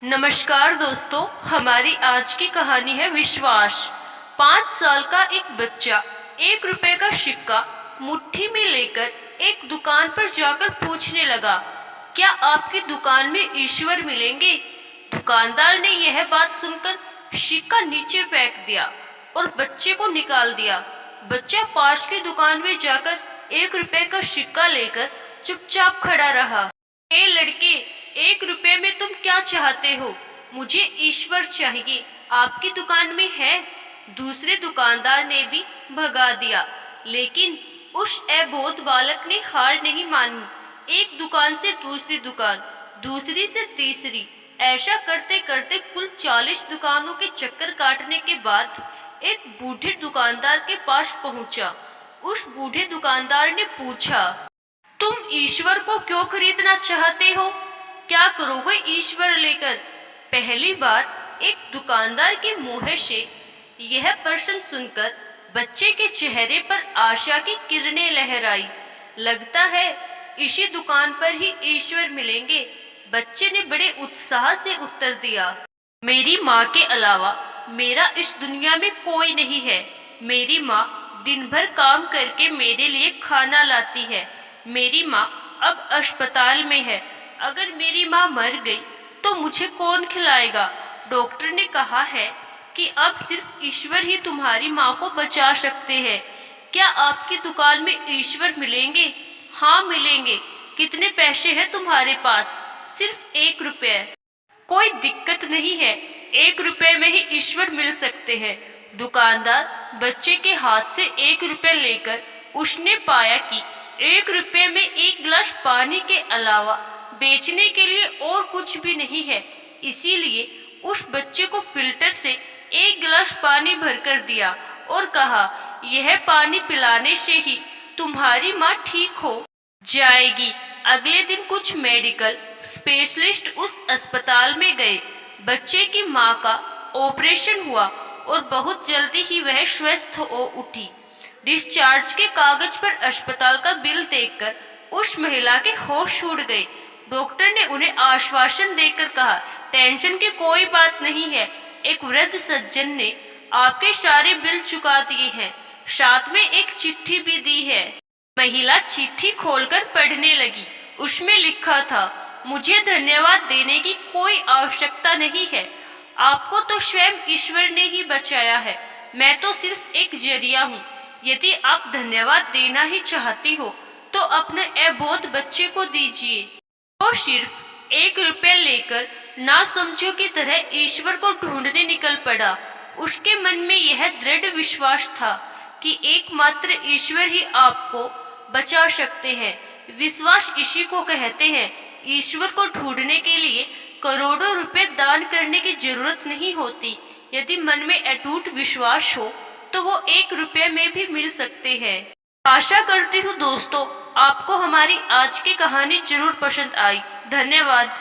नमस्कार दोस्तों, हमारी आज की कहानी है विश्वास। 5 साल का एक बच्चा 1 रुपए का सिक्का मुट्ठी में लेकर एक दुकान पर जाकर पूछने लगा, क्या आपकी दुकान में ईश्वर मिलेंगे? दुकानदार ने यह बात सुनकर सिक्का नीचे फेंक दिया और बच्चे को निकाल दिया। बच्चा पास की दुकान में जाकर 1 रुपए का सिक्का लेकर चुपचाप खड़ा रहा। ए लड़के, 1 रुपए में तुम क्या चाहते हो? मुझे ईश्वर चाहिए, आपकी दुकान में है? दूसरे दुकानदार ने भी भगा दिया, लेकिन उस अबोध बालक ने हार नहीं मानी। एक दुकान से दूसरी दुकान, दूसरी से तीसरी, ऐसा करते करते कुल 40 दुकानों के चक्कर काटने के बाद एक बूढ़े दुकानदार के पास पहुंचा। उस बूढ़े दुकानदार ने पूछा, तुम ईश्वर को क्यों खरीदना चाहते हो? क्या करोगे ईश्वर लेकर? पहली बार एक दुकानदार के मुंह से यह प्रश्न सुनकर बच्चे के चेहरे पर आशा की किरणें लहराई। लगता है इसी दुकान पर ही ईश्वर मिलेंगे। बच्चे ने बड़े उत्साह से उत्तर दिया, मेरी माँ के अलावा मेरा इस दुनिया में कोई नहीं है। मेरी माँ दिन भर काम करके मेरे लिए खाना लाती है। मेरी माँ अब अस्पताल में है। अगर मेरी माँ मर गई तो मुझे कौन खिलाएगा? डॉक्टर ने कहा है कि अब सिर्फ ईश्वर ही तुम्हारी माँ को बचा सकते हैं। क्या आपकी दुकान में ईश्वर मिलेंगे? हाँ मिलेंगे। कितने पैसे हैं तुम्हारे पास? सिर्फ 1 रुपए। कोई दिक्कत नहीं है, 1 रुपए में ही ईश्वर मिल सकते हैं। दुकानदार बच्चे के हाथ से 1 रुपए लेकर उसने पाया कि 1 रुपए में एक गिलास पानी के अलावा बेचने के लिए और कुछ भी नहीं है। इसीलिए उस बच्चे को फिल्टर से एक गिलास पानी भरकर दिया और कहा, यह पानी पिलाने से ही तुम्हारी माँ ठीक हो जाएगी। अगले दिन कुछ मेडिकल स्पेशलिस्ट उस अस्पताल में गए। बच्चे की माँ का ऑपरेशन हुआ और बहुत जल्दी ही वह स्वस्थ हो उठी। डिस्चार्ज के कागज पर अस्पताल का बिल देखकर उस महिला के होश उड़ गए। डॉक्टर ने उन्हें आश्वासन देकर कहा, टेंशन की कोई बात नहीं है। एक वृद्ध सज्जन ने आपके सारे बिल चुका दिए हैं, साथ में एक चिट्ठी भी दी है। महिला चिट्ठी खोलकर पढ़ने लगी। उसमें लिखा था, मुझे धन्यवाद देने की कोई आवश्यकता नहीं है। आपको तो स्वयं ईश्वर ने ही बचाया है। मैं तो सिर्फ एक जरिया हूँ। यदि आप धन्यवाद देना ही चाहती हो तो अपने अबोध बच्चे को दीजिए। वो सिर्फ 1 रुपया लेकर ना समझो की तरह ईश्वर को ढूंढने निकल पड़ा। उसके मन में यह दृढ़ विश्वास था कि एकमात्र ईश्वर ही आपको बचा सकते हैं। विश्वास इसी को कहते हैं। ईश्वर को ढूंढने के लिए करोड़ों रुपए दान करने की जरूरत नहीं होती। यदि मन में अटूट विश्वास हो तो वो 1 रुपये में भी मिल सकते हैं। आशा करती हूँ दोस्तों, आपको हमारी आज की कहानी जरूर पसंद आई। धन्यवाद।